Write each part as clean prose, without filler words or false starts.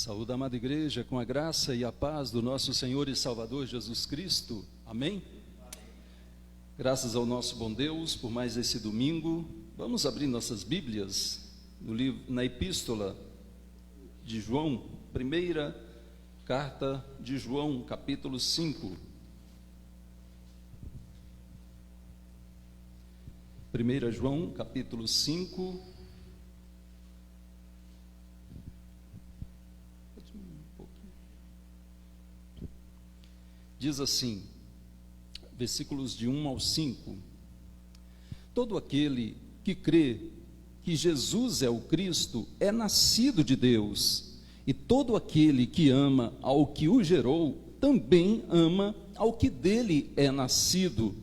Saúde, amada igreja, com a graça e a paz do nosso Senhor e Salvador Jesus Cristo. Amém? Graças ao nosso bom Deus por mais esse domingo. Vamos abrir nossas Bíblias no livro, na Epístola de João, primeira carta de João, capítulo 5. 1 João, capítulo 5. Diz assim, versículos de 1 ao 5: Todo aquele que crê que Jesus é o Cristo é nascido de Deus, e todo aquele que ama ao que o gerou, também ama ao que dele é nascido.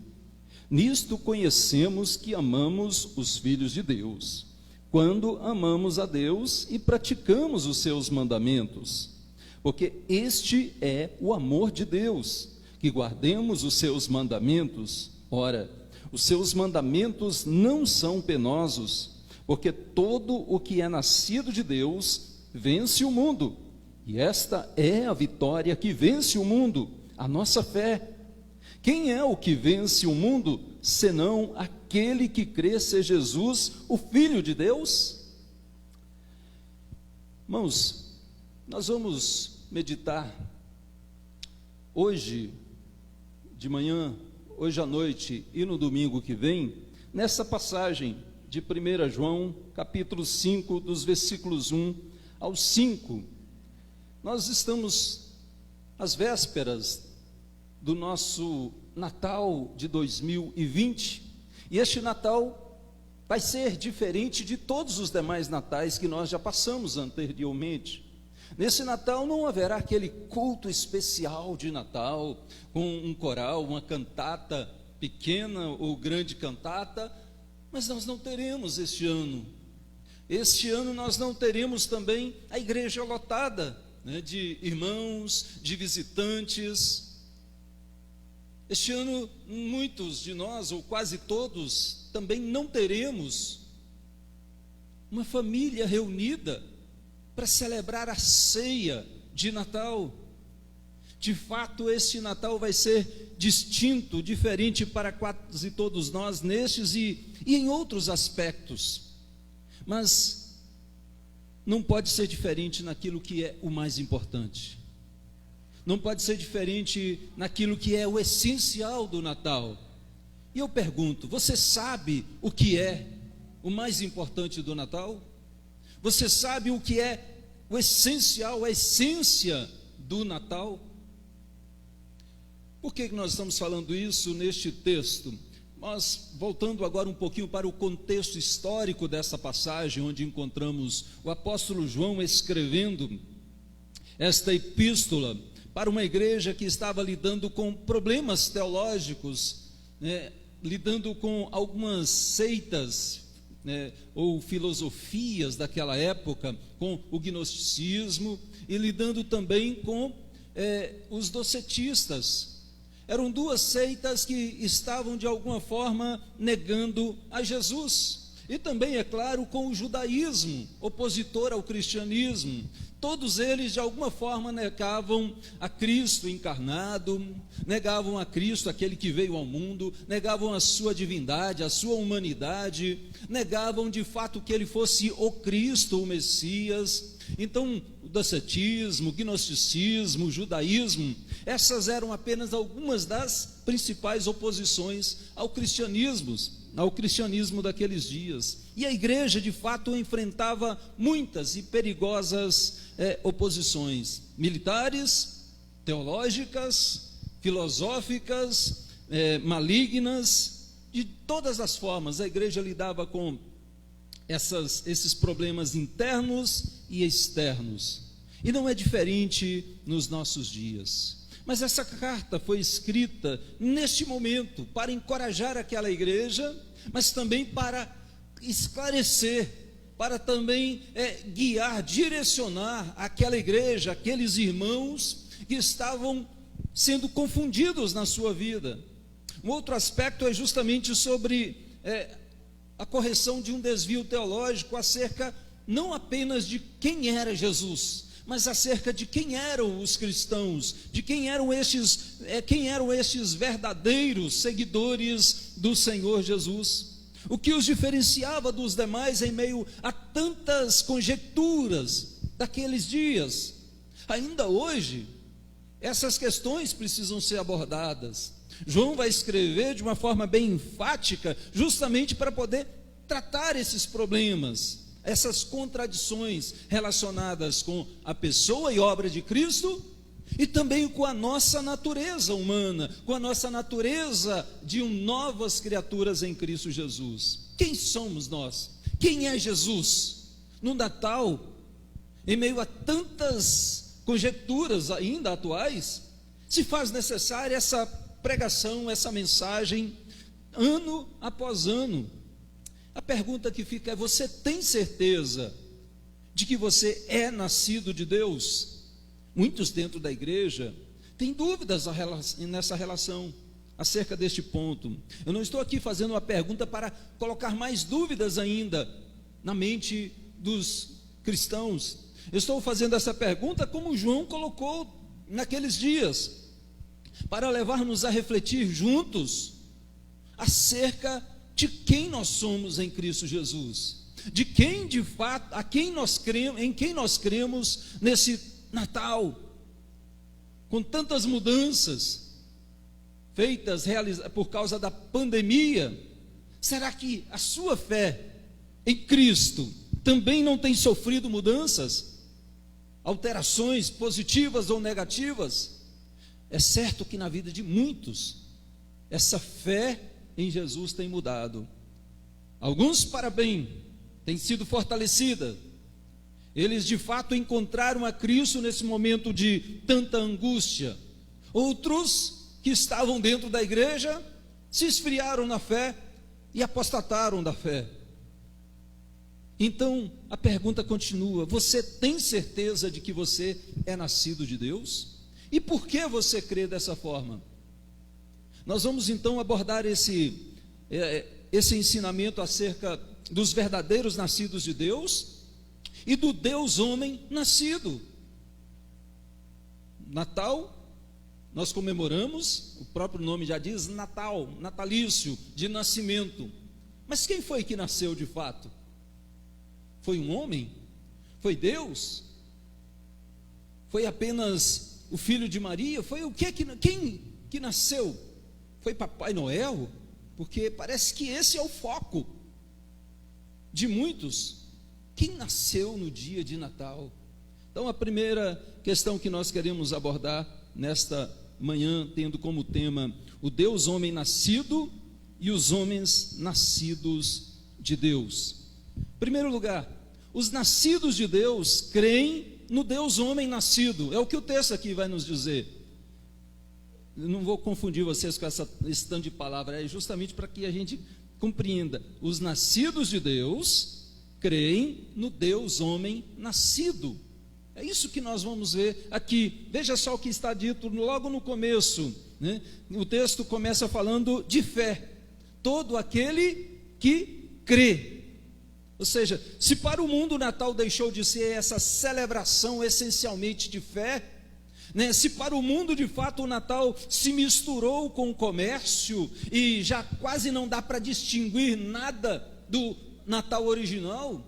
Nisto conhecemos que amamos os filhos de Deus, quando amamos a Deus e praticamos os seus mandamentos. Porque este é o amor de Deus, que guardemos os seus mandamentos. Ora, os seus mandamentos não são penosos, porque todo o que é nascido de Deus vence o mundo. E esta é a vitória que vence o mundo, a nossa fé. Quem é o que vence o mundo, senão aquele que crê ser Jesus, o Filho de Deus? Irmãos, nós vamos meditar hoje de manhã, hoje à noite e no domingo que vem, nessa passagem de 1 João, capítulo 5, dos versículos 1 ao 5. Nós estamos às vésperas do nosso Natal de 2020, e este Natal vai ser diferente de todos os demais natais que nós já passamos anteriormente. Nesse Natal não haverá aquele culto especial de Natal, com um coral, uma cantata pequena ou grande cantata, mas nós não teremos este ano. Este ano nós não teremos também a igreja lotada, de irmãos, de visitantes. Este ano muitos de nós, ou quase todos, também não teremos uma família reunida para celebrar a ceia de Natal. De fato, este Natal vai ser distinto, diferente para quase todos nós, nestes e em outros aspectos. Mas não pode ser diferente naquilo que é o mais importante. Não pode ser diferente naquilo que é o essencial do Natal. E eu pergunto, você sabe o que é o mais importante do Natal? Você sabe o que é o essencial, a essência do Natal? Por que nós estamos falando isso neste texto? Nós, voltando agora um pouquinho para o contexto histórico dessa passagem, onde encontramos o apóstolo João escrevendo esta epístola para uma igreja que estava lidando com problemas teológicos, lidando com algumas seitas, ou filosofias daquela época, com o gnosticismo, e lidando também com os docetistas. Eram duas seitas que estavam de alguma forma negando a Jesus, e também, é claro, com o judaísmo, opositor ao cristianismo. Todos eles de alguma forma negavam a Cristo encarnado, negavam a Cristo, aquele que veio ao mundo, negavam a sua divindade, a sua humanidade, negavam de fato que ele fosse o Cristo, o Messias. Então, o docetismo, o gnosticismo, o judaísmo, essas eram apenas algumas das principais oposições ao cristianismo daqueles dias. E a igreja de fato enfrentava muitas e perigosas oposições militares, teológicas, filosóficas, malignas. De todas as formas a igreja lidava com esses problemas internos e externos, e não é diferente nos nossos dias. Mas essa carta foi escrita neste momento para encorajar aquela igreja, mas também para esclarecer, para também guiar, direcionar aquela igreja, aqueles irmãos que estavam sendo confundidos na sua vida. Um outro aspecto é justamente sobre a correção de um desvio teológico acerca não apenas de quem era Jesus, mas acerca de quem eram os cristãos, de quem eram estes verdadeiros seguidores do Senhor Jesus. O que os diferenciava dos demais em meio a tantas conjecturas daqueles dias. Ainda hoje, essas questões precisam ser abordadas. João vai escrever de uma forma bem enfática, justamente para poder tratar esses problemas, essas contradições relacionadas com a pessoa e obra de Cristo, e também com a nossa natureza humana, com a nossa natureza de novas criaturas em Cristo Jesus. Quem somos nós? Quem é Jesus? No Natal, em meio a tantas conjecturas ainda atuais, se faz necessária essa pregação, essa mensagem, ano após ano. A pergunta que fica é: você tem certeza de que você é nascido de Deus? Muitos dentro da igreja têm dúvidas nessa relação, acerca deste ponto. Eu não estou aqui fazendo uma pergunta para colocar mais dúvidas ainda na mente dos cristãos. Eu estou fazendo essa pergunta como João colocou naqueles dias, para levar-nos a refletir juntos acerca de quem nós somos em Cristo Jesus, de quem de fato, em quem nós cremos nesse Natal, com tantas mudanças feitas por causa da pandemia. Será que a sua fé em Cristo também não tem sofrido mudanças, alterações positivas ou negativas? É certo que na vida de muitos, essa fé em Jesus tem mudado. Alguns para bem, tem sido fortalecida. Eles de fato encontraram a Cristo nesse momento de tanta angústia. Outros que estavam dentro da igreja se esfriaram na fé e apostataram da fé. Então a pergunta continua: você tem certeza de que você é nascido de Deus? E por que você crê dessa forma? Nós vamos então abordar esse ensinamento acerca dos verdadeiros nascidos de Deus e do Deus homem nascido. Natal, nós comemoramos, o próprio nome já diz Natal, natalício, de nascimento. Mas quem foi que nasceu de fato? Foi um homem? Foi Deus? Foi apenas o filho de Maria? Foi o que? Quem que nasceu? Foi Papai Noel? Porque parece que esse é o foco de muitos. Quem nasceu no dia de Natal? Então a primeira questão que nós queremos abordar nesta manhã, tendo como tema o Deus homem nascido e os homens nascidos de Deus. Em primeiro lugar, os nascidos de Deus creem no Deus homem nascido. É o que o texto aqui vai nos dizer. Eu não vou confundir vocês com esse tanto de palavra, é justamente para que a gente compreenda. Os nascidos de Deus creem no Deus homem nascido. É isso que nós vamos ver aqui. Veja só o que está dito logo no começo, né? O texto começa falando de fé. Todo aquele que crê. Ou seja, se para o mundo o Natal deixou de ser essa celebração essencialmente de fé, né? Se para o mundo de fato o Natal se misturou com o comércio e já quase não dá para distinguir nada do Natal original,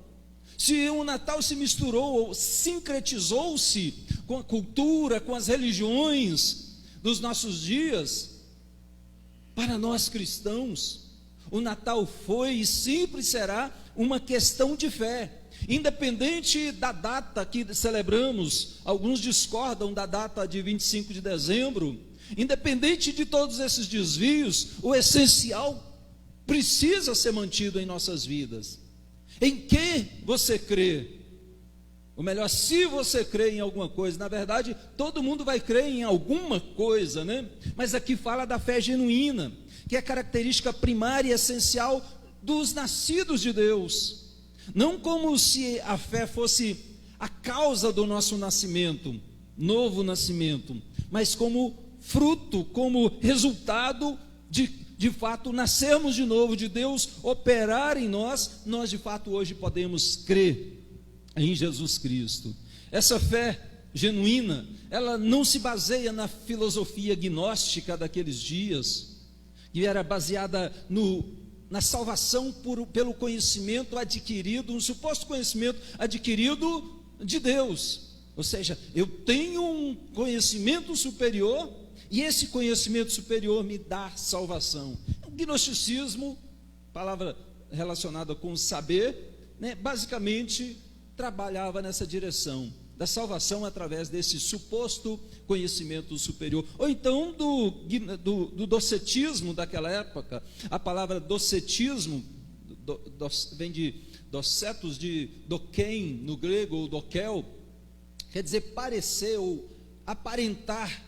se o Natal se misturou ou sincretizou-se com a cultura, com as religiões dos nossos dias, para nós cristãos, o Natal foi e sempre será uma questão de fé, independente da data que celebramos. Alguns discordam da data de 25 de dezembro, independente de todos esses desvios, o essencial precisa ser mantido em nossas vidas. Em que você crê? Ou melhor, se você crê em alguma coisa, na verdade, todo mundo vai crer em alguma coisa, né? Mas aqui fala da fé genuína, que é a característica primária e essencial dos nascidos de Deus. Não como se a fé fosse a causa do nosso nascimento, novo nascimento, mas como fruto, como resultado de fato nascermos de novo, de Deus operar em nós de fato hoje podemos crer em Jesus Cristo. Essa fé genuína, ela não se baseia na filosofia gnóstica daqueles dias, que era baseada na salvação pelo conhecimento adquirido, um suposto conhecimento adquirido de Deus. Ou seja, eu tenho um conhecimento superior e esse conhecimento superior me dá salvação. O gnosticismo, palavra relacionada com saber, né, basicamente trabalhava nessa direção da salvação através desse suposto conhecimento superior. Ou então do docetismo daquela época. A palavra docetismo vem de docetos, de doquém no grego, ou doquel, quer dizer parecer ou aparentar.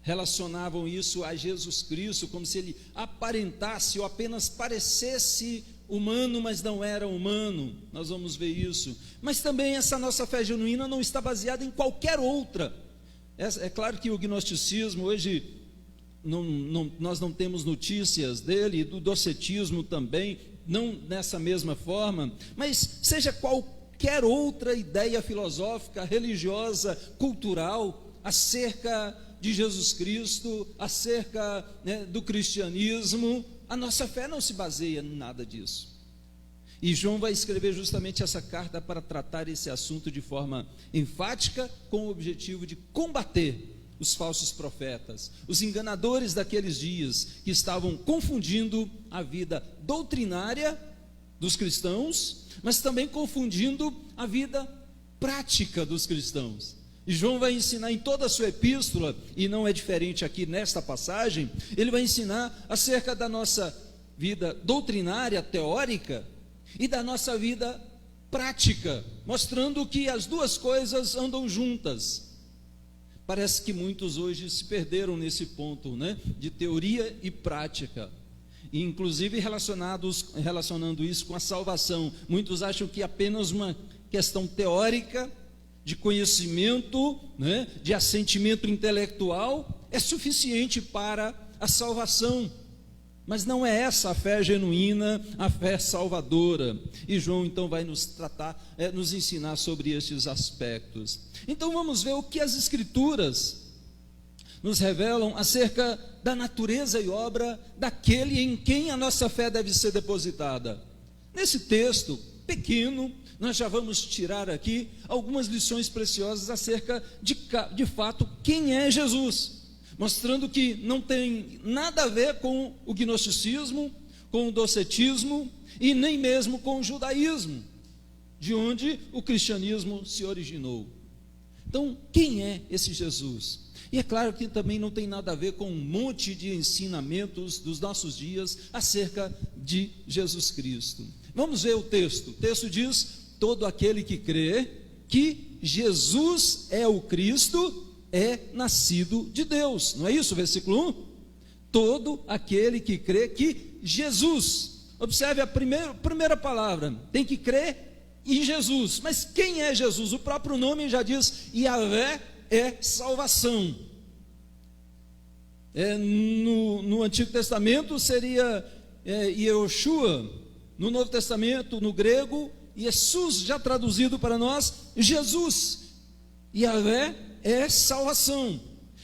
Relacionavam isso a Jesus Cristo, como se ele aparentasse ou apenas parecesse humano, mas não era humano. Nós vamos ver isso. Mas também essa nossa fé genuína não está baseada em qualquer outra. É claro que o gnosticismo hoje nós não temos notícias dele, do docetismo também, não nessa mesma forma, mas seja qualquer outra ideia filosófica, religiosa, cultural, acerca de Jesus Cristo, acerca, né, do cristianismo, a nossa fé não se baseia em nada disso. E João vai escrever justamente essa carta para tratar esse assunto de forma enfática, com o objetivo de combater os falsos profetas, os enganadores daqueles dias, que estavam confundindo a vida doutrinária dos cristãos, mas também confundindo a vida prática dos cristãos. E João vai ensinar em toda a sua epístola, e não é diferente aqui nesta passagem, ele vai ensinar acerca da nossa vida doutrinária, teórica, e da nossa vida prática, mostrando que as duas coisas andam juntas. Parece que muitos hoje se perderam nesse ponto, né, de teoria e prática, e inclusive relacionando isso com a salvação. Muitos acham que apenas uma questão teórica, de conhecimento, né, de assentimento intelectual, é suficiente para a salvação. Mas não é essa a fé genuína, a fé salvadora. E João então vai nos ensinar sobre estes aspectos. Então vamos ver o que as Escrituras nos revelam acerca da natureza e obra daquele em quem a nossa fé deve ser depositada. Nesse texto pequeno, nós já vamos tirar aqui algumas lições preciosas acerca de fato quem é Jesus, mostrando que não tem nada a ver com o gnosticismo, com o docetismo e nem mesmo com o judaísmo, de onde o cristianismo se originou. Então, quem é esse Jesus? E é claro que também não tem nada a ver com um monte de ensinamentos dos nossos dias acerca de Jesus Cristo. Vamos ver o texto. O texto diz: todo aquele que crê que Jesus é o Cristo é nascido de Deus. Não é isso, versículo 1? Todo aquele que crê que Jesus, observe a primeira palavra, tem que crer em Jesus. Mas quem é Jesus? O próprio nome já diz: Yahvé é salvação. No Antigo Testamento seria Yehoshua, no Novo Testamento, no grego, Jesus, já traduzido para nós, Jesus. Yahvé é salvação.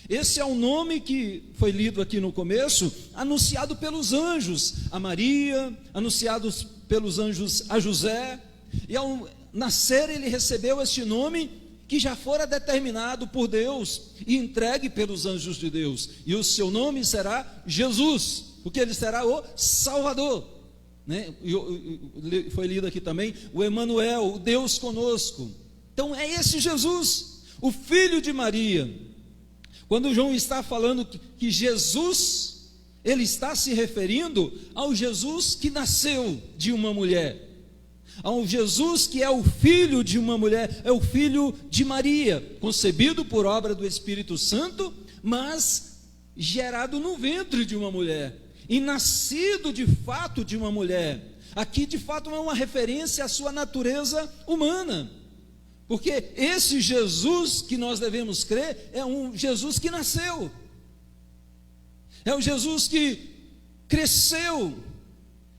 Esse é o nome que foi lido aqui no começo, anunciado pelos anjos a Maria, anunciados pelos anjos a José, e ao nascer ele recebeu este nome que já fora determinado por Deus e entregue pelos anjos de Deus, e o seu nome será Jesus, porque ele será o Salvador, né? Foi lido aqui também o Emanuel, o Deus conosco. Então é esse Jesus, o filho de Maria. Quando João está falando que Jesus, ele está se referindo ao Jesus que nasceu de uma mulher, ao Jesus que é o filho de uma mulher, é o filho de Maria, concebido por obra do Espírito Santo, mas gerado no ventre de uma mulher, e nascido de fato de uma mulher. Aqui de fato é uma referência à sua natureza humana, porque esse Jesus que nós devemos crer é um Jesus que nasceu, é o Jesus que cresceu,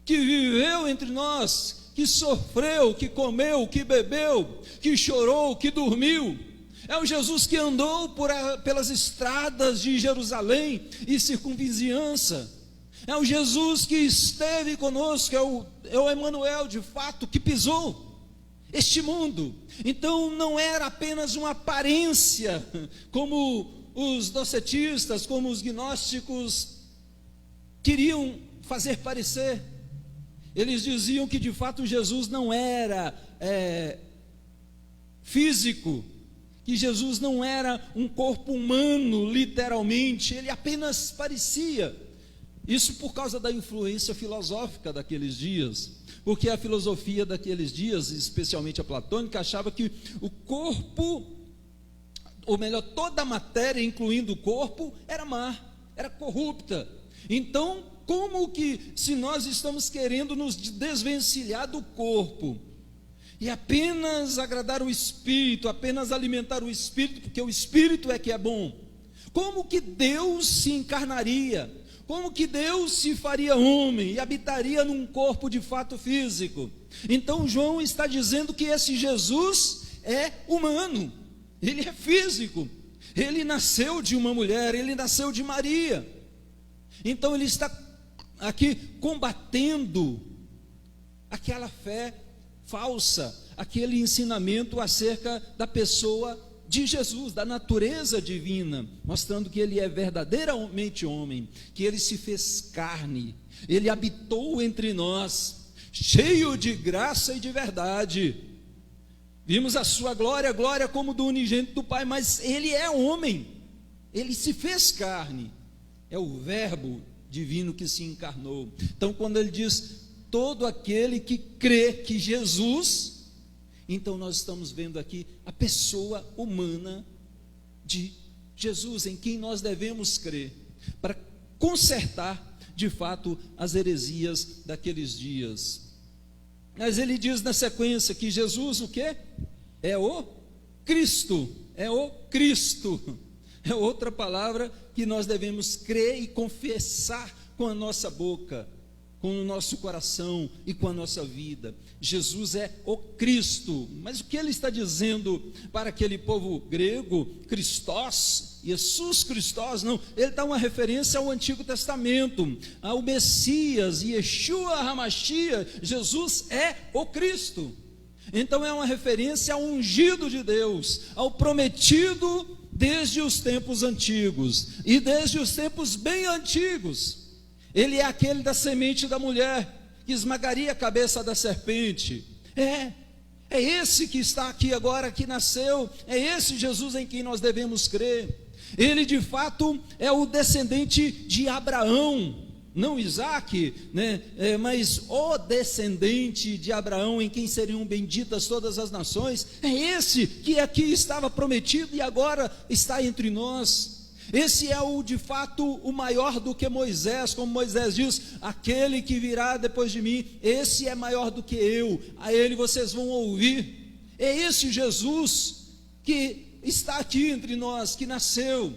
que viveu entre nós, que sofreu, que comeu, que bebeu, que chorou, que dormiu. É o Jesus que andou pelas estradas de Jerusalém e circunvizinhança. É o Jesus que esteve conosco, é o Emanuel, de fato, que pisou este mundo. Então não era apenas uma aparência, como os docetistas, como os gnósticos queriam fazer parecer. Eles diziam que de fato Jesus não era físico, que Jesus não era um corpo humano, literalmente, ele apenas parecia. Isso por causa da influência filosófica daqueles dias, porque a filosofia daqueles dias, especialmente a platônica, achava que o corpo, ou melhor, toda a matéria, incluindo o corpo, era má, era corrupta. Então, como que, se nós estamos querendo nos desvencilhar do corpo e apenas agradar o Espírito, apenas alimentar o Espírito, porque o Espírito é que é bom, como que Deus se encarnaria? Como que Deus se faria homem e habitaria num corpo de fato físico? Então João está dizendo que esse Jesus é humano, ele é físico, ele nasceu de uma mulher, ele nasceu de Maria. Então ele está aqui combatendo aquela fé falsa, aquele ensinamento acerca da pessoa de Jesus, da natureza divina, mostrando que ele é verdadeiramente homem, que ele se fez carne, ele habitou entre nós, cheio de graça e de verdade. Vimos a sua glória, glória como do unigênito do Pai, mas ele é homem, ele se fez carne, é o verbo divino que se encarnou. Então quando ele diz, todo aquele que crê que Jesus, então nós estamos vendo aqui a pessoa humana de Jesus, em quem nós devemos crer, para consertar de fato as heresias daqueles dias. Mas ele diz na sequência que Jesus o quê? É o Cristo, é o Cristo, é outra palavra que nós devemos crer e confessar com a nossa boca, com o nosso coração e com a nossa vida. Jesus é o Cristo. Mas o que ele está dizendo para aquele povo grego? Christos, Jesus Christos, não, ele dá uma referência ao Antigo Testamento, ao Messias, Yeshua HaMashiach. Jesus é o Cristo. Então é uma referência ao ungido de Deus, ao prometido desde os tempos antigos, e desde os tempos bem antigos. Ele é aquele da semente da mulher, que esmagaria a cabeça da serpente. É esse que está aqui agora, que nasceu, é esse Jesus em quem nós devemos crer. Ele de fato é o descendente de Abraão, não Isaac, né? Mas o descendente de Abraão, em quem seriam benditas todas as nações. É esse que aqui estava prometido e agora está entre nós. Esse é de fato o maior do que Moisés, como Moisés diz, aquele que virá depois de mim, esse é maior do que eu, a ele vocês vão ouvir. É esse Jesus que está aqui entre nós, que nasceu.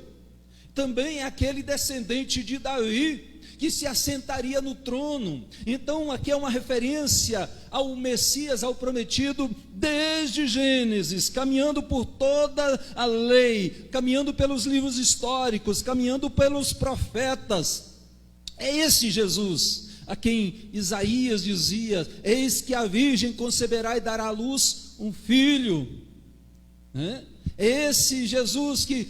Também é aquele descendente de Davi, que se assentaria no trono. Então aqui é uma referência ao Messias, ao prometido, desde Gênesis, caminhando por toda a lei, caminhando pelos livros históricos, caminhando pelos profetas. É esse Jesus a quem Isaías dizia: eis que a virgem conceberá e dará à luz um filho. Esse Jesus que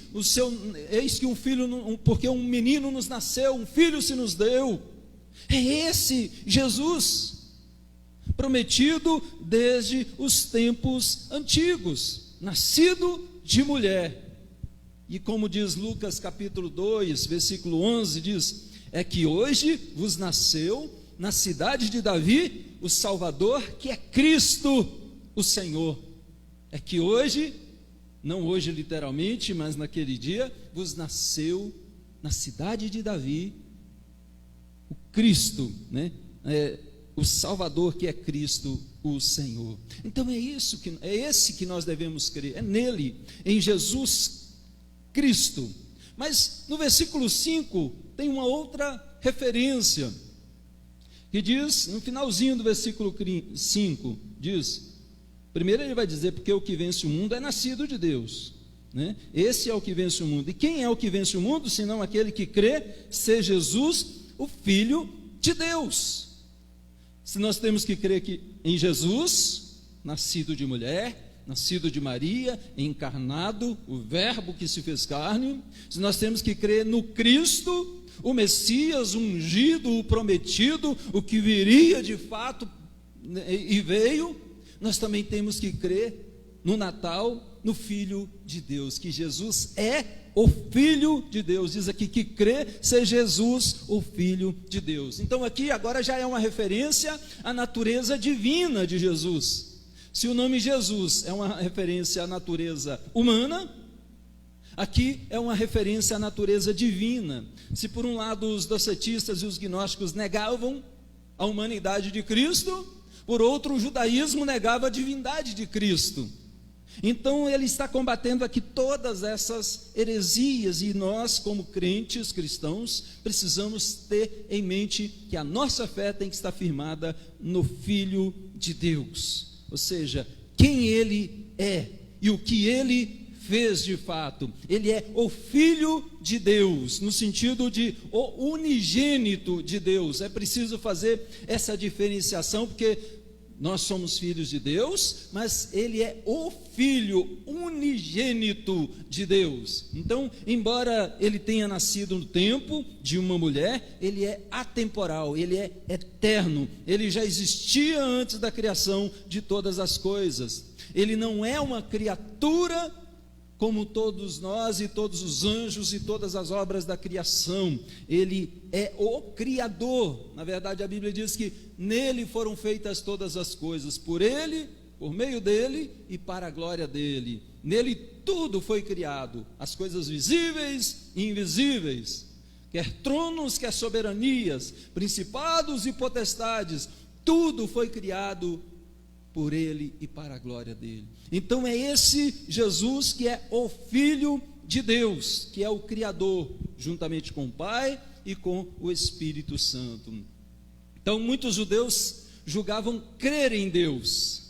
eis que um filho, porque um menino nos nasceu, um filho se nos deu. É esse Jesus prometido desde os tempos antigos, nascido de mulher. E como diz Lucas capítulo 2, versículo 11, diz: é que hoje vos nasceu na cidade de Davi o Salvador, que é Cristo o Senhor. É que hoje, não hoje literalmente, mas naquele dia, vos nasceu na cidade de Davi o Cristo, né? O Salvador, que é Cristo o Senhor. Então é esse que nós devemos crer, é nele, em Jesus Cristo. Mas no versículo 5 tem uma outra referência, que diz, no finalzinho do versículo 5, diz: primeiro ele vai dizer, porque o que vence o mundo é nascido de Deus. né? Esse é o que vence o mundo. E quem é o que vence o mundo, senão aquele que crê ser Jesus, o Filho de Deus? Se nós temos que crer que em Jesus, nascido de mulher, nascido de Maria, encarnado, o Verbo que se fez carne, se nós temos que crer no Cristo, o Messias, o ungido, o prometido, o que viria de fato e veio, nós também temos que crer no Natal, no Filho de Deus, que Jesus é o Filho de Deus. Diz aqui que crê ser Jesus o Filho de Deus. Então aqui agora já é uma referência à natureza divina de Jesus. Se o nome Jesus é uma referência à natureza humana, aqui é uma referência à natureza divina. Se por um lado os docetistas e os gnósticos negavam a humanidade de Cristo, por outro o judaísmo negava a divindade de Cristo. Então ele está combatendo aqui todas essas heresias, e nós, como crentes cristãos, precisamos ter em mente que a nossa fé tem que estar firmada no Filho de Deus, ou seja, quem ele é e o que ele fez de fato. Ele é o Filho de Deus, no sentido de o unigênito de Deus. É preciso fazer essa diferenciação, porque nós somos filhos de Deus, mas ele é o Filho unigênito de Deus. Então, embora ele tenha nascido no tempo de uma mulher, ele é atemporal, ele é eterno, ele já existia antes da criação de todas as coisas. Ele não é uma criatura como todos nós e todos os anjos e todas as obras da criação. Ele é o Criador. Na verdade, a Bíblia diz que nele foram feitas todas as coisas, por ele, por meio dele e para a glória dele. Nele tudo foi criado, as coisas visíveis e invisíveis, quer tronos, quer soberanias, principados e potestades, tudo foi criado por ele e para a glória dele. Então é esse Jesus que é o Filho de Deus, que é o Criador, juntamente com o Pai e com o Espírito Santo. Então muitos judeus julgavam crer em Deus,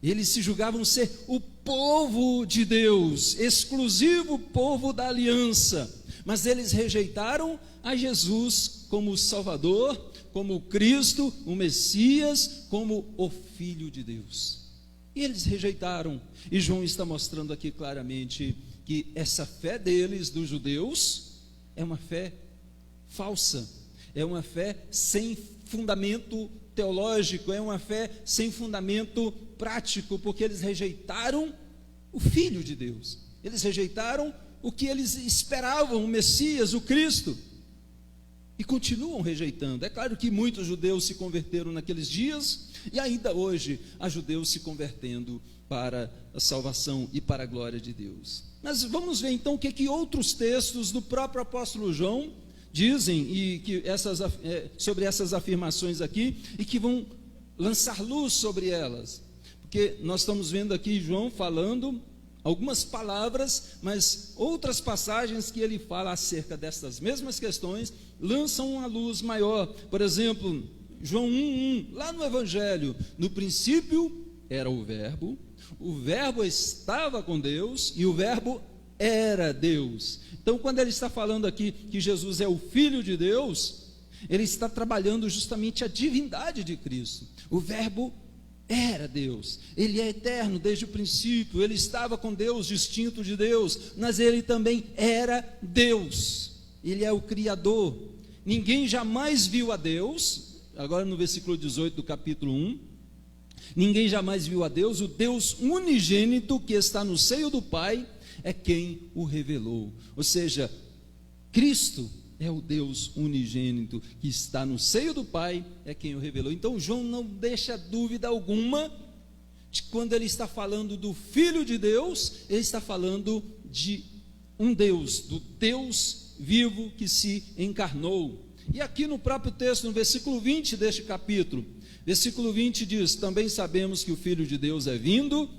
eles se julgavam ser o povo de Deus, exclusivo povo da aliança, mas eles rejeitaram a Jesus como o Salvador, como o Cristo, o Messias, como o Filho de Deus. E eles rejeitaram, e João está mostrando aqui claramente que essa fé deles, dos judeus, é uma fé falsa, é uma fé sem fundamento teológico, é uma fé sem fundamento prático, porque eles rejeitaram o Filho de Deus, eles rejeitaram o que eles esperavam, o Messias, o Cristo, e continuam rejeitando. É claro que muitos judeus se converteram naqueles dias, e ainda hoje há judeus se convertendo para a salvação e para a glória de Deus. Mas vamos ver então o que outros textos do próprio apóstolo João dizem e que sobre essas afirmações aqui, e que vão lançar luz sobre elas, porque nós estamos vendo aqui João falando algumas palavras, mas outras passagens que ele fala acerca dessas mesmas questões lançam uma luz maior. Por exemplo, João 1:1, lá no Evangelho: no princípio era o Verbo estava com Deus e o Verbo era Deus. Então, quando ele está falando aqui que Jesus é o Filho de Deus, ele está trabalhando justamente a divindade de Cristo. O Verbo era Deus, ele é eterno desde o princípio, ele estava com Deus, distinto de Deus, mas ele também era Deus, ele é o Criador. Ninguém jamais viu a Deus, agora no versículo 18 do capítulo 1, ninguém jamais viu a Deus, o Deus unigênito que está no seio do Pai é quem o revelou. Ou seja, Cristo é o Deus unigênito que está no seio do Pai, é quem o revelou. Então João não deixa dúvida alguma de quando ele está falando do Filho de Deus, ele está falando de um Deus, do Deus vivo que se encarnou. E aqui no próprio texto, no versículo 20 deste capítulo, versículo 20 diz: também sabemos que o Filho de Deus é vindo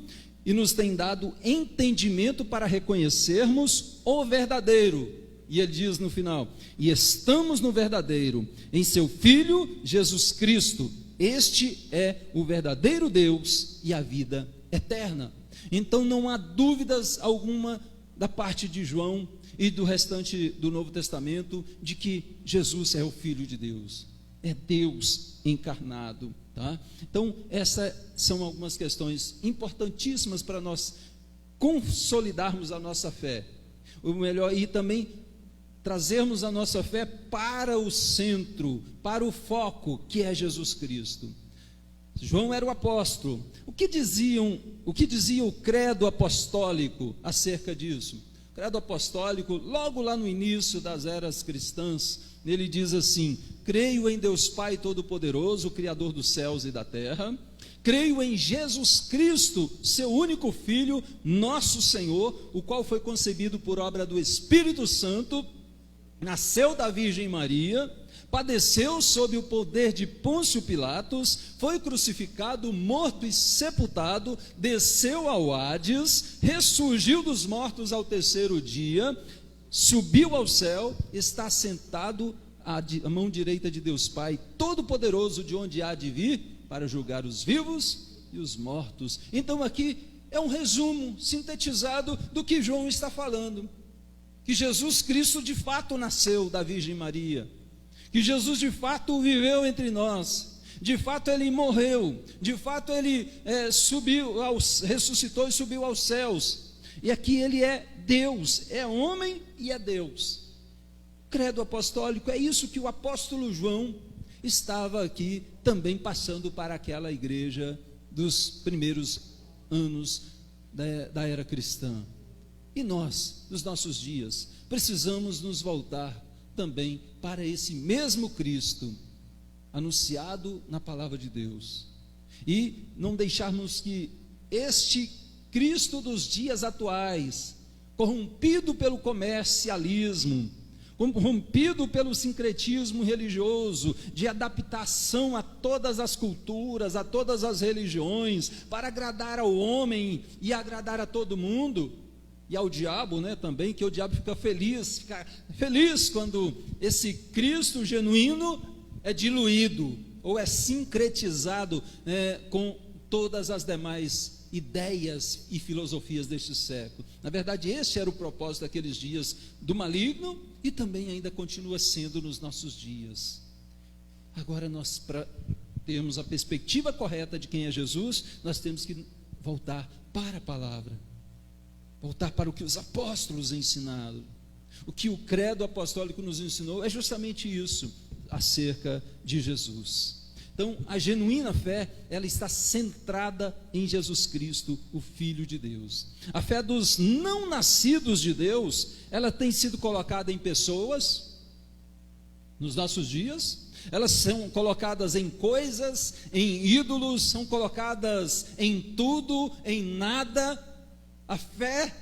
e nos tem dado entendimento para reconhecermos o verdadeiro. E ele diz no final: e estamos no verdadeiro, em seu Filho Jesus Cristo. Este é o verdadeiro Deus e a vida eterna. Então não há dúvidas alguma da parte de João e do restante do Novo Testamento de que Jesus é o Filho de Deus, é Deus encarnado, tá? Então, essas são algumas questões importantíssimas para nós consolidarmos a nossa fé, o melhor, e também trazermos a nossa fé para o centro, para o foco, que é Jesus Cristo. João era o apóstolo. O que dizia o credo apostólico acerca disso? O credo apostólico, logo lá no início das eras cristãs, ele diz assim: creio em Deus Pai Todo-Poderoso, Criador dos céus e da terra. Creio em Jesus Cristo, seu único Filho, nosso Senhor, o qual foi concebido por obra do Espírito Santo, nasceu da Virgem Maria, padeceu sob o poder de Pôncio Pilatos, foi crucificado, morto e sepultado, desceu ao Hades, ressurgiu dos mortos ao terceiro dia, subiu ao céu, está sentado à mão direita de Deus Pai Todo-Poderoso, de onde há de vir para julgar os vivos e os mortos. Então aqui é um resumo sintetizado do que João está falando, que Jesus Cristo de fato nasceu da Virgem Maria, que Jesus de fato viveu entre nós, de fato ele morreu, de fato ele ressuscitou e subiu aos céus, e aqui ele é Deus, é homem e é Deus. Credo apostólico, é isso que o apóstolo João estava aqui também passando para aquela igreja dos primeiros anos da era cristã. E nós, nos nossos dias, precisamos nos voltar também para esse mesmo Cristo anunciado na palavra de Deus, e não deixarmos que este Cristo dos dias atuais, corrompido pelo comercialismo, corrompido pelo sincretismo religioso, de adaptação a todas as culturas, a todas as religiões, para agradar ao homem e agradar a todo mundo, e ao diabo, né, também, que o diabo fica feliz quando esse Cristo genuíno é diluído, ou é sincretizado com todas as demais ideias e filosofias deste século. Na verdade, este era o propósito daqueles dias do maligno, e também ainda continua sendo nos nossos dias. Agora, nós, para termos a perspectiva correta de quem é Jesus, nós temos que voltar para a palavra, voltar para o que os apóstolos ensinaram. O que o credo apostólico nos ensinou é justamente isso acerca de Jesus. Então, a genuína fé, ela está centrada em Jesus Cristo, o Filho de Deus. A fé dos não nascidos de Deus, ela tem sido colocada em pessoas, nos nossos dias, elas são colocadas em coisas, em ídolos, são colocadas em tudo, em nada. A fé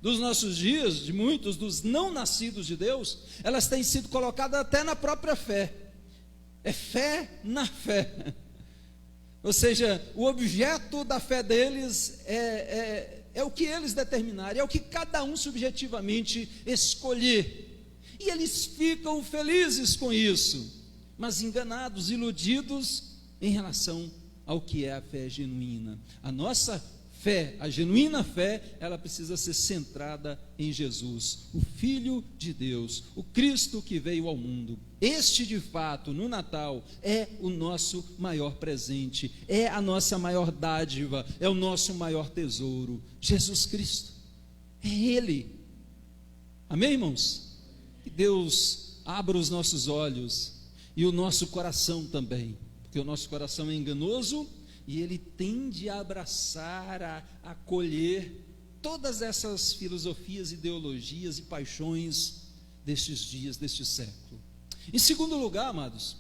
dos nossos dias, de muitos dos não nascidos de Deus, elas têm sido colocadas até na própria fé. É fé na fé, ou seja, o objeto da fé deles é o que eles determinarem, é o que cada um subjetivamente escolher, e eles ficam felizes com isso, mas enganados, iludidos em relação ao que é a fé genuína. A nossa fé, a genuína fé, ela precisa ser centrada em Jesus, o Filho de Deus, o Cristo que veio ao mundo. Este, de fato, no Natal, é o nosso maior presente, é a nossa maior dádiva, é o nosso maior tesouro, Jesus Cristo, é Ele. Amém, irmãos? Que Deus abra os nossos olhos e o nosso coração também, porque o nosso coração é enganoso, e ele tende a abraçar, a acolher todas essas filosofias, ideologias e paixões destes dias, deste século. Em segundo lugar, amados,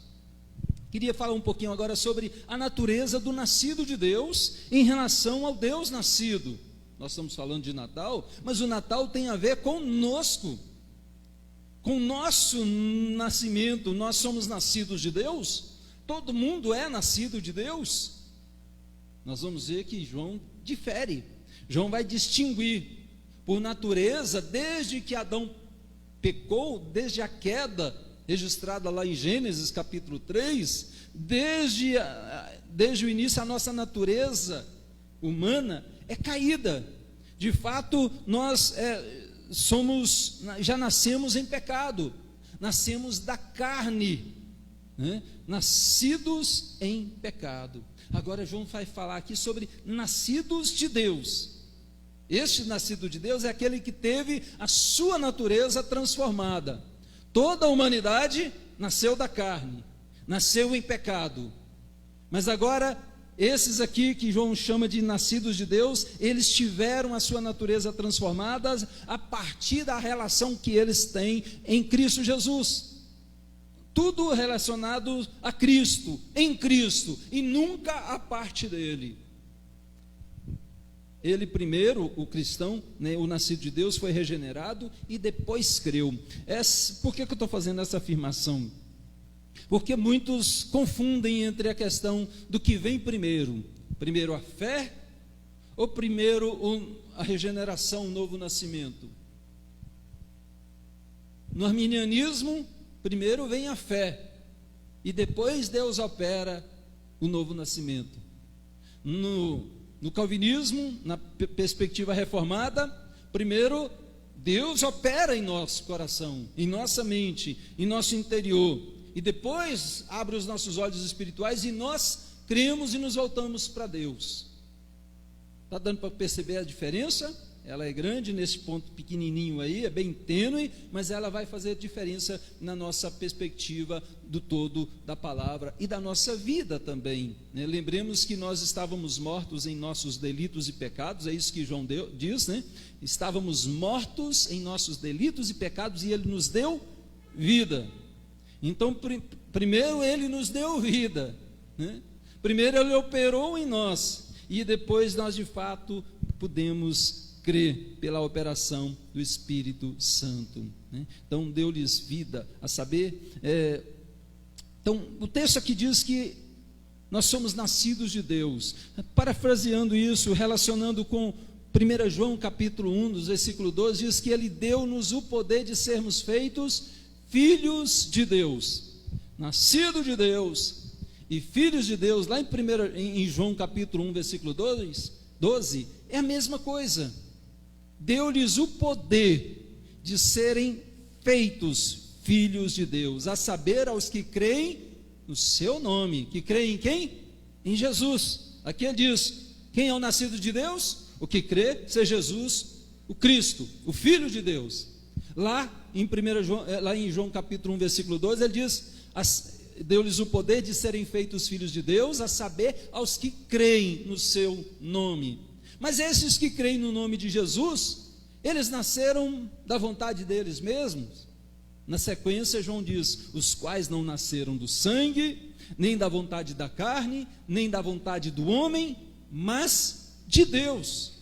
queria falar um pouquinho agora sobre a natureza do nascido de Deus em relação ao Deus nascido. Nós estamos falando de Natal, mas o Natal tem a ver conosco, com o nosso nascimento. Nós somos nascidos de Deus, todo mundo é nascido de Deus. Nós vamos ver que João difere. João vai distinguir por natureza, desde que Adão pecou, desde a queda registrada lá em Gênesis capítulo 3, desde o início a nossa natureza humana é caída. De fato, nós já nascemos em pecado, nascemos da carne, né? Nascidos em pecado. Agora João vai falar aqui sobre nascidos de Deus. Este nascido de Deus é aquele que teve a sua natureza transformada. Toda a humanidade nasceu da carne, nasceu em pecado. Mas agora, esses aqui que João chama de nascidos de Deus, eles tiveram a sua natureza transformada a partir da relação que eles têm em Cristo Jesus. Tudo relacionado a Cristo, em Cristo, e nunca a parte dele. Ele primeiro, o cristão, né, o nascido de Deus, foi regenerado e depois creu. Por que eu estou fazendo essa afirmação? Porque muitos confundem entre a questão do que vem primeiro. Primeiro a fé ou primeiro a regeneração, o novo nascimento? No arminianismo, primeiro vem a fé e depois Deus opera o novo nascimento. No calvinismo, na perspectiva reformada, primeiro Deus opera em nosso coração, em nossa mente, em nosso interior, e depois abre os nossos olhos espirituais e nós cremos e nos voltamos para Deus. Está dando para perceber a diferença? Ela é grande nesse ponto pequenininho aí, é bem tênue, mas ela vai fazer diferença na nossa perspectiva do todo da palavra e da nossa vida também, né? Lembremos que nós estávamos mortos em nossos delitos e pecados, é isso que João diz, né? Estávamos mortos em nossos delitos e pecados e Ele nos deu vida. Então, primeiro Ele nos deu vida, né? Primeiro Ele operou em nós e depois nós de fato pudemos crer pela operação do Espírito Santo, né? Então deu-lhes vida, a saber, então o texto aqui diz que nós somos nascidos de Deus. Parafraseando isso, relacionando com 1 João capítulo 1, dos versículo 12, diz que Ele deu-nos o poder de sermos feitos filhos de Deus, nascido de Deus e filhos de Deus. Lá em João capítulo 1, versículo 12, é a mesma coisa. Deu-lhes o poder de serem feitos filhos de Deus, a saber, aos que creem no seu nome. Que creem em quem? Em Jesus. Aqui ele diz: quem é o nascido de Deus? O que crê ser Jesus, o Cristo, o Filho de Deus. Lá em João capítulo 1, versículo 12, ele diz: deu-lhes o poder de serem feitos filhos de Deus, a saber, aos que creem no seu nome. Mas esses que creem no nome de Jesus, eles nasceram da vontade deles mesmos. Na sequência, João diz: os quais não nasceram do sangue, nem da vontade da carne, nem da vontade do homem, mas de Deus.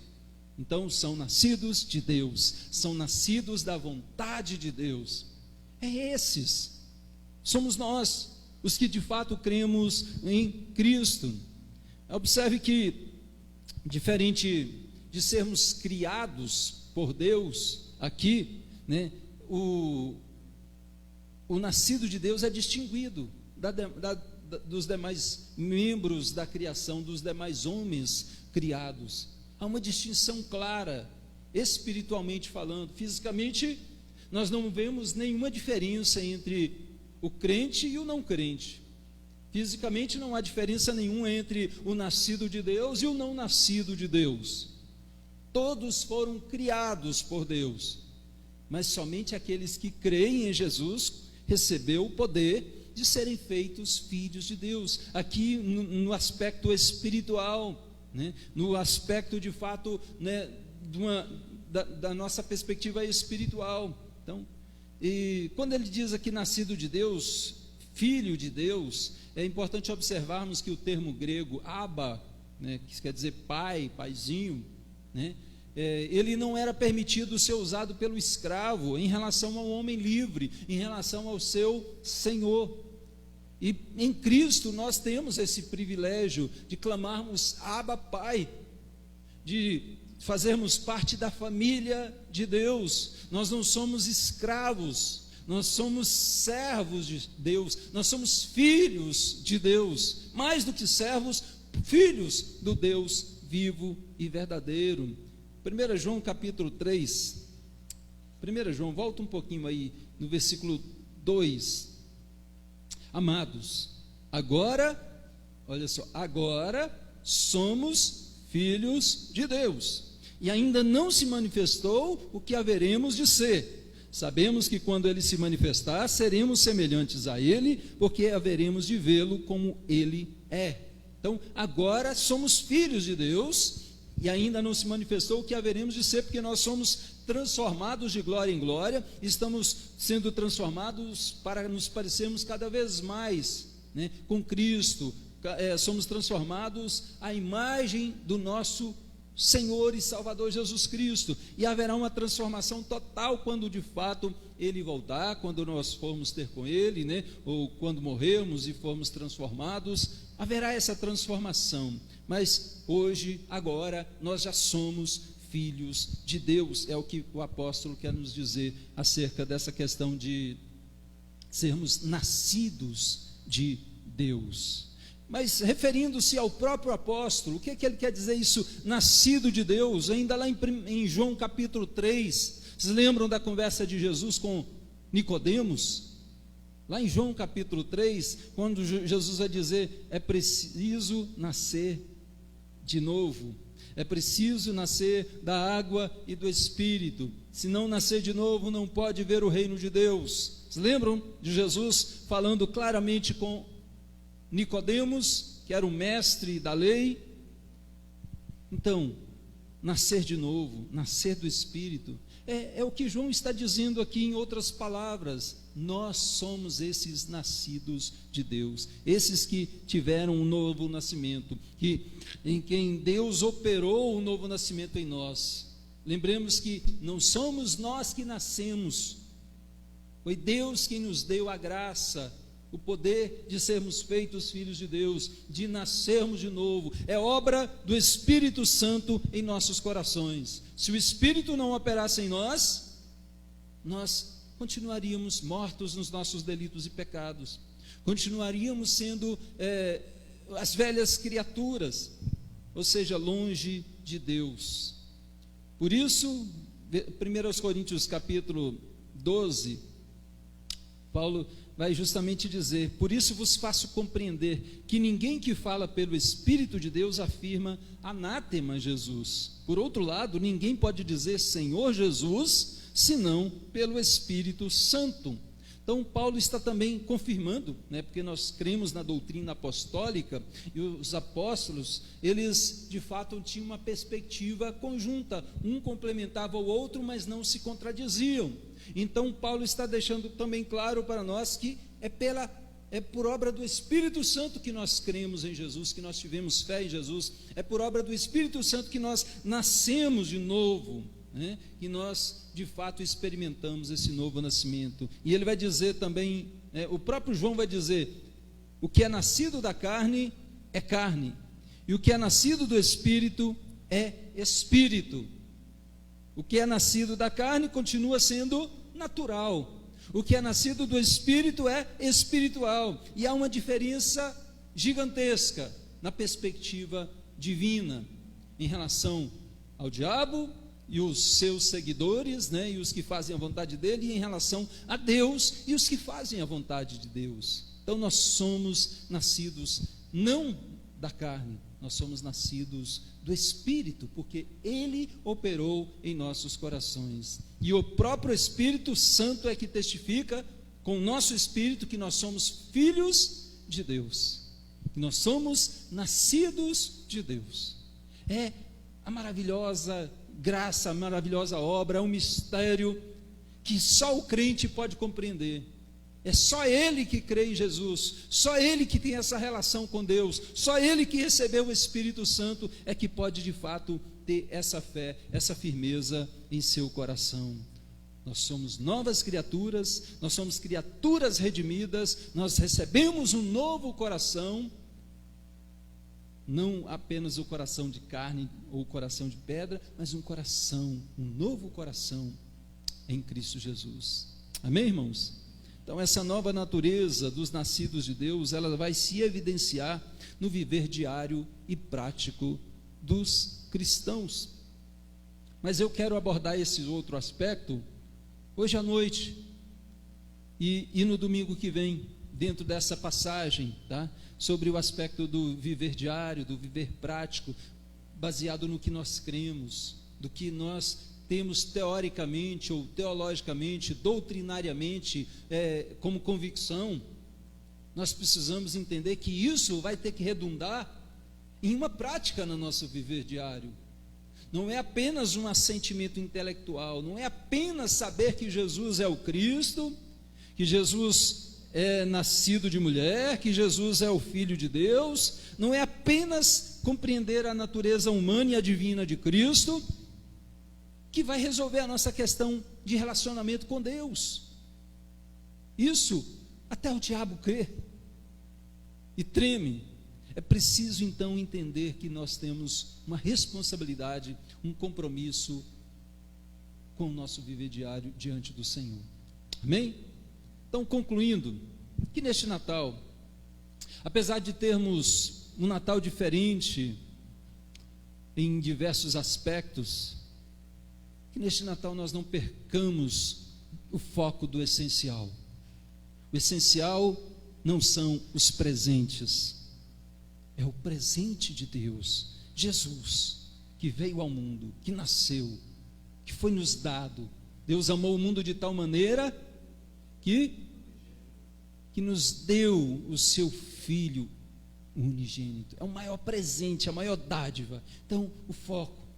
Então são nascidos de Deus, são nascidos da vontade de Deus. Esses somos nós, os que de fato cremos em Cristo. Observe que, diferente de sermos criados por Deus aqui, né, o nascido de Deus é distinguido dos demais membros da criação, dos demais homens criados. Há uma distinção clara, espiritualmente falando. Fisicamente, nós não vemos nenhuma diferença entre o crente e o não crente. Fisicamente não há diferença nenhuma entre o nascido de Deus e o não nascido de Deus. Todos foram criados por Deus, mas somente aqueles que creem em Jesus recebeu o poder de serem feitos filhos de Deus. Aqui no aspecto espiritual, né? No aspecto de fato, né, da nossa perspectiva espiritual. Então, e quando ele diz aqui nascido de Deus, filho de Deus, é importante observarmos que o termo grego Abba, né, que quer dizer pai, paizinho, né, ele não era permitido ser usado pelo escravo em relação ao homem livre, em relação ao seu senhor. E em Cristo nós temos esse privilégio de clamarmos Abba, Pai, de fazermos parte da família de Deus. Nós não somos escravos, nós somos servos de Deus, nós somos filhos de Deus, mais do que servos, filhos do Deus vivo e verdadeiro. 1 João capítulo 3, 1 João, volta um pouquinho aí, no versículo 2. Amados, agora, olha só, agora somos filhos de Deus, e ainda não se manifestou o que haveremos de ser. Sabemos que quando Ele se manifestar, seremos semelhantes a Ele, porque haveremos de vê-lo como Ele é. Então, agora somos filhos de Deus, e ainda não se manifestou o que haveremos de ser, porque nós somos transformados de glória em glória, estamos sendo transformados para nos parecermos cada vez mais, né, com Cristo. Somos transformados à imagem do nosso Senhor e Salvador Jesus Cristo, e haverá uma transformação total quando de fato Ele voltar, quando nós formos ter com Ele, né, ou quando morrermos e formos transformados, haverá essa transformação. Mas hoje, agora, nós já somos filhos de Deus, é o que o apóstolo quer nos dizer acerca dessa questão de sermos nascidos de Deus. Mas referindo-se ao próprio apóstolo, o que é que ele quer dizer isso, nascido de Deus? Ainda lá em João capítulo 3, vocês lembram da conversa de Jesus com Nicodemos? Lá em João capítulo 3, quando Jesus vai dizer, é preciso nascer de novo, é preciso nascer da água e do Espírito, se não nascer de novo não pode ver o reino de Deus. Vocês lembram de Jesus falando claramente com Nicodemos, que era o mestre da lei? Então, nascer de novo, nascer do Espírito, é o que João está dizendo aqui em outras palavras. Nós somos esses nascidos de Deus, esses que tiveram um novo nascimento, em quem Deus operou o novo nascimento em nós. Lembremos que não somos nós que nascemos, foi Deus quem nos deu a graça, o poder de sermos feitos filhos de Deus, de nascermos de novo, é obra do Espírito Santo em nossos corações. Se o Espírito não operasse em nós, nós continuaríamos mortos nos nossos delitos e pecados, continuaríamos sendo as velhas criaturas, ou seja, longe de Deus. Por isso, 1 Coríntios capítulo 12, Paulo vai justamente dizer, por isso vos faço compreender que ninguém que fala pelo Espírito de Deus afirma anátema Jesus. Por outro lado, ninguém pode dizer Senhor Jesus, senão pelo Espírito Santo. Então Paulo está também confirmando, né, porque nós cremos na doutrina apostólica, e os apóstolos, eles de fato tinham uma perspectiva conjunta, um complementava o outro, mas não se contradiziam. Então Paulo está deixando também claro para nós que é por obra do Espírito Santo que nós cremos em Jesus, que nós tivemos fé em Jesus, é por obra do Espírito Santo que nós nascemos de novo, né? E nós de fato experimentamos esse novo nascimento. E ele vai dizer também, o próprio João vai dizer, o que é nascido da carne é carne, e o que é nascido do Espírito é Espírito. O que é nascido da carne continua sendo natural, o que é nascido do Espírito é espiritual, e há uma diferença gigantesca na perspectiva divina em relação ao diabo e os seus seguidores, né, e os que fazem a vontade dele, e em relação a Deus e os que fazem a vontade de Deus. Então nós somos nascidos não da carne, nós somos nascidos do Espírito, porque Ele operou em nossos corações, e o próprio Espírito Santo é que testifica com o nosso espírito que nós somos filhos de Deus, que nós somos nascidos de Deus. É a maravilhosa graça, a maravilhosa obra, é um mistério que só o crente pode compreender. É só ele que crê em Jesus, só ele que tem essa relação com Deus, só ele que recebeu o Espírito Santo é que pode de fato ter essa fé, essa firmeza em seu coração. Nós somos novas criaturas, nós somos criaturas redimidas, nós recebemos um novo coração, não apenas o coração de carne ou o coração de pedra, mas um coração, um novo coração em Cristo Jesus. Amém, irmãos? Então essa nova natureza dos nascidos de Deus, ela vai se evidenciar no viver diário e prático dos cristãos. Mas eu quero abordar esse outro aspecto hoje à noite e no domingo que vem, dentro dessa passagem, tá? Sobre o aspecto do viver diário, do viver prático, baseado no que nós cremos, do que nós temos teoricamente ou teologicamente, doutrinariamente, como convicção. Nós precisamos entender que isso vai ter que redundar em uma prática no nosso viver diário. Não é apenas um assentimento intelectual, não é apenas saber que Jesus é o Cristo, que Jesus é nascido de mulher, que Jesus é o Filho de Deus, não é apenas compreender a natureza humana e a divina de Cristo, que vai resolver a nossa questão de relacionamento com Deus. Isso até o diabo crê e treme. É preciso então entender que nós temos uma responsabilidade, um compromisso com o nosso viver diário diante do Senhor. Amém? Então, concluindo, que neste Natal, apesar de termos um Natal diferente em diversos aspectos, que neste Natal nós não percamos o foco do essencial. O essencial não são os presentes, é o presente de Deus, Jesus, que veio ao mundo, que nasceu, que foi nos dado. Deus amou o mundo de tal maneira que nos deu o seu Filho unigênito. É o maior presente, a maior dádiva. Então, o foco,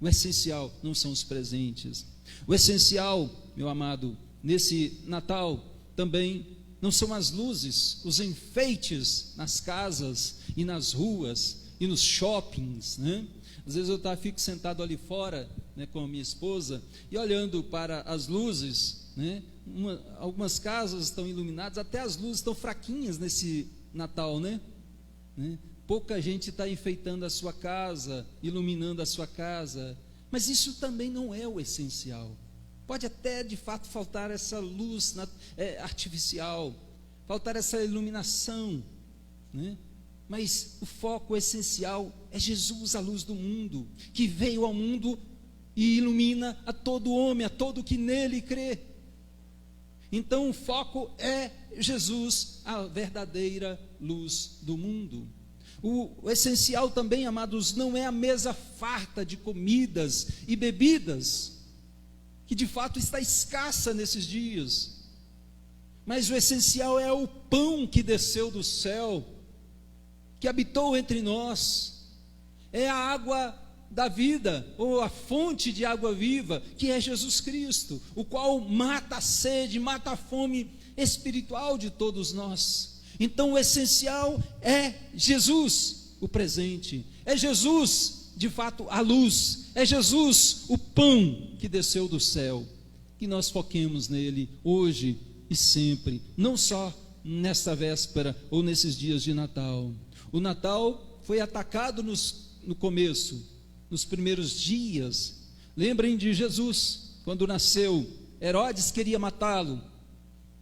o essencial não são os presentes. O essencial, meu amado, nesse Natal também não são as luzes, os enfeites nas casas e nas ruas e nos shoppings, né? Às vezes eu fico sentado ali fora, né, com a minha esposa e olhando para as luzes, né? Algumas casas estão iluminadas, até as luzes estão fraquinhas nesse Natal, né? Pouca gente está enfeitando a sua casa, iluminando a sua casa, mas isso também não é o essencial. Pode até de fato faltar essa luz artificial, faltar essa iluminação, né? Mas o foco essencial é Jesus, a luz do mundo, que veio ao mundo e ilumina a todo homem, a todo que nele crê. Então o foco é Jesus, a verdadeira luz do mundo. O essencial também, amados, não é a mesa farta de comidas e bebidas, que de fato está escassa nesses dias, mas o essencial é o pão que desceu do céu, que habitou entre nós, é a água da vida, ou a fonte de água viva, que é Jesus Cristo, o qual mata a sede, mata a fome espiritual de todos nós. Então o essencial é Jesus, o presente, é Jesus, de fato, a luz, é Jesus, o pão que desceu do céu, que nós foquemos nele hoje e sempre, não só nesta véspera ou nesses dias de Natal. O Natal foi atacado no começo, nos primeiros dias. Lembrem de Jesus, quando nasceu, Herodes queria matá-lo,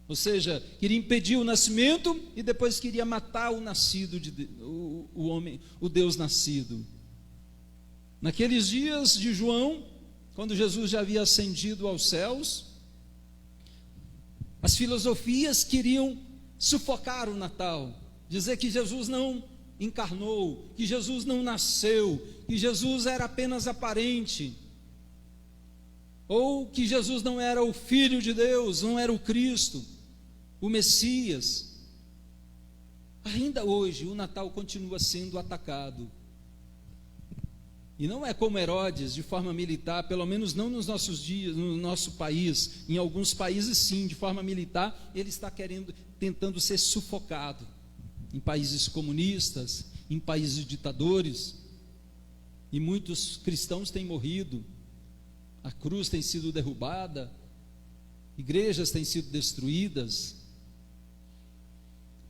ou seja, queria impedir o nascimento e depois queria matar o nascido, o homem, o Deus nascido. Naqueles dias de João, quando Jesus já havia ascendido aos céus, as filosofias queriam sufocar o Natal, dizer que Jesus não encarnou, que Jesus não nasceu, que Jesus era apenas aparente, ou que Jesus não era o Filho de Deus, não era o Cristo, o Messias. Ainda hoje o Natal continua sendo atacado, e não é como Herodes, de forma militar, pelo menos não nos nossos dias, no nosso país. Em alguns países sim, de forma militar, ele está tentando ser sufocado, em países comunistas, em países ditadores, e muitos cristãos têm morrido, a cruz tem sido derrubada, igrejas têm sido destruídas.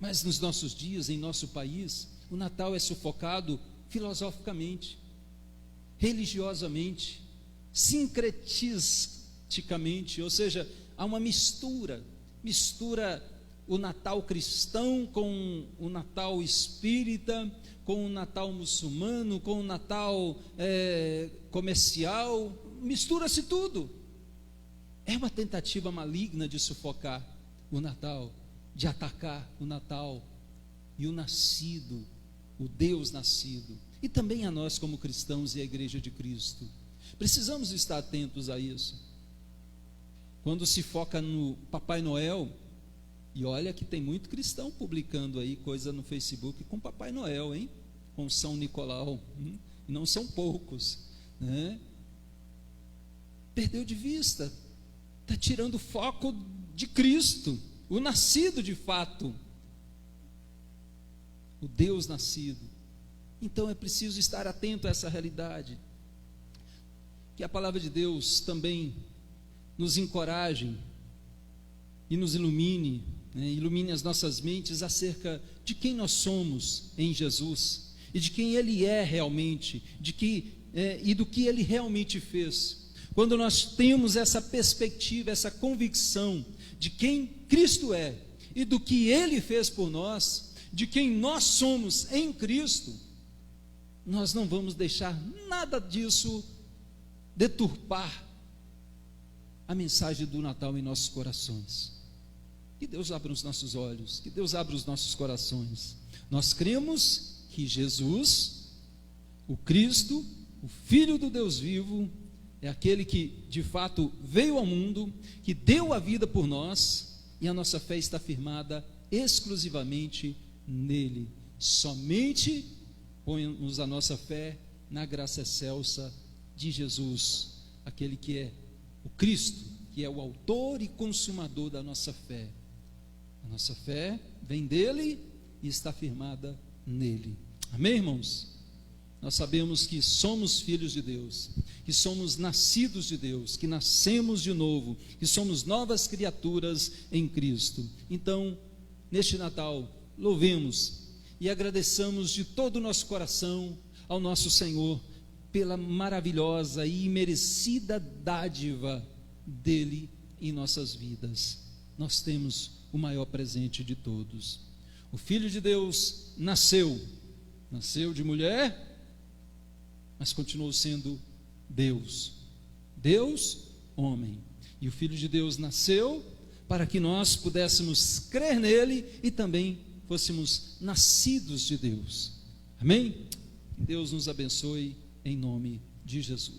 Mas nos nossos dias, em nosso país, o Natal é sufocado filosoficamente, religiosamente, sincretisticamente, ou seja, há uma mistura o Natal cristão com o Natal espírita, com o Natal muçulmano, com o Natal comercial, mistura-se tudo. É uma tentativa maligna de sufocar o Natal, de atacar o Natal e o nascido, o Deus nascido, e também a nós como cristãos e a Igreja de Cristo. Precisamos estar atentos a isso. Quando se foca no Papai Noel, e olha que tem muito cristão publicando aí coisa no Facebook com Papai Noel, hein? Com São Nicolau, e não são poucos, né? Perdeu de vista, está tirando o foco de Cristo, o nascido de fato, o Deus nascido. Então é preciso estar atento a essa realidade, que a palavra de Deus também nos encoraje e nos ilumine, né? Ilumine as nossas mentes acerca de quem nós somos em Jesus, e de quem Ele é realmente, e do que Ele realmente fez. Quando nós temos essa perspectiva, essa convicção de quem Cristo é e do que Ele fez por nós, de quem nós somos em Cristo, nós não vamos deixar nada disso deturpar a mensagem do Natal em nossos corações. Que Deus abra os nossos olhos, que Deus abra os nossos corações. Nós cremos que Jesus, o Cristo, o Filho do Deus vivo, é aquele que de fato veio ao mundo, que deu a vida por nós, e a nossa fé está firmada exclusivamente nele. Somente ponhamos a nossa fé na graça excelsa de Jesus, aquele que é o Cristo, que é o autor e consumador da nossa fé. A nossa fé vem dele e está firmada nele. Amém, irmãos? Nós sabemos que somos filhos de Deus, que somos nascidos de Deus, que nascemos de novo, que somos novas criaturas em Cristo. Então, neste Natal, louvemos e agradeçamos de todo o nosso coração ao nosso Senhor pela maravilhosa e imerecida dádiva dele em nossas vidas. Nós temos o maior presente de todos. O Filho de Deus nasceu de mulher, mas continuou sendo Deus, homem. E o Filho de Deus nasceu para que nós pudéssemos crer nele e também fôssemos nascidos de Deus. Amém? Que Deus nos abençoe em nome de Jesus.